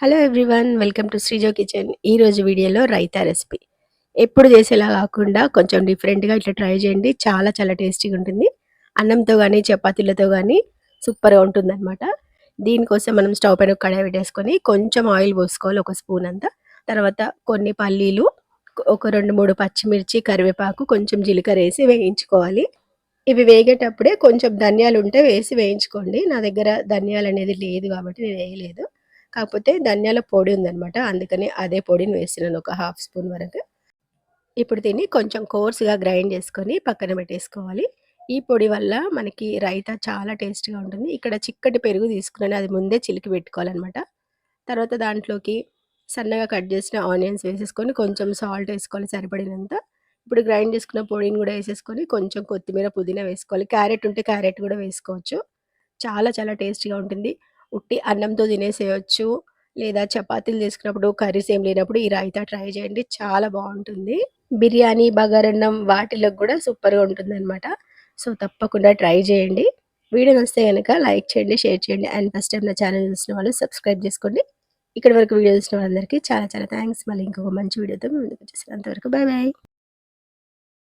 Hello everyone, welcome to Sreejo kitchen. ఈరోజు వీడియోలో raita recipe. ఎప్పుడు చేసేలా కాకుండా కొంచెం డిఫరెంట్గా ఇట్లా ట్రై చేయండి. చాలా చాలా టేస్టీగా ఉంటుంది. అన్నంతో కానీ చపాతీలతో కానీ సూపర్గా ఉంటుంది అనమాట. దీనికోసం మనం స్టవ్ పైన కడాయి పెట్టేసుకొని కొంచెం ఆయిల్ పోసుకోవాలి, ఒక స్పూన్ అంతా. తర్వాత కొన్ని పల్లీలు, ఒక 2-3 పచ్చిమిర్చి, కరివేపాకు, కొంచెం జీలకర్ర వేసి వేయించుకోవాలి. ఇవి వేగేటప్పుడే కొంచెం ధనియాలు ఉంటే వేసి వేయించుకోండి. నా దగ్గర ధనియాలు అనేది లేదు కాబట్టి నేను వేయలేదు. కాకపోతే ధనియాల పొడి ఉందనమాట, అందుకని అదే పొడిని వేస్తున్నాను, ఒక హాఫ్ స్పూన్ వరకు. ఇప్పుడు దీన్ని కొంచెం కోర్స్గా గ్రైండ్ చేసుకొని పక్కన పెట్టేసుకోవాలి. ఈ పొడి వల్ల మనకి రైతా చాలా టేస్ట్గా ఉంటుంది. ఇక్కడ చిక్కటి పెరుగు తీసుకున్నాను, అది ముందే చిలికి పెట్టుకోవాలన్నమాట. తర్వాత దాంట్లోకి సన్నగా కట్ చేసిన ఆనియన్స్ వేసేసుకొని కొంచెం సాల్ట్ వేసుకోవాలి సరిపడినంత. ఇప్పుడు గ్రైండ్ చేసుకున్న పొడిని కూడా వేసేసుకొని కొంచెం కొత్తిమీర, పుదీనా వేసుకోవాలి. క్యారెట్ ఉంటే క్యారెట్ కూడా వేసుకోవచ్చు. చాలా చాలా టేస్టీగా ఉంటుంది. ఉట్టి అన్నంతో తినేసేయొచ్చు, లేదా చపాతీలు చేసుకున్నప్పుడు, కర్రీస్ ఏం లేనప్పుడు ఈ రైతా ట్రై చేయండి, చాలా బాగుంటుంది. బిర్యానీ, బగారన్నం వాటిలోకి కూడా సూపర్గా ఉంటుందన్నమాట. సో తప్పకుండా ట్రై చేయండి. వీడియో నచ్చితే కనుక లైక్ చేయండి, షేర్ చేయండి, అండ్ ఫస్ట్ టైం నా ఛానల్ చూసిన వాళ్ళు సబ్స్క్రైబ్ చేసుకోండి. ఇక్కడి వరకు వీడియో చూసిన వాళ్ళందరికీ చాలా చాలా థ్యాంక్స్. మళ్ళీ ఇంకొక మంచి వీడియోతో ముందుకు వచ్చేసాను. అంతవరకు బాయ్ బాయ్.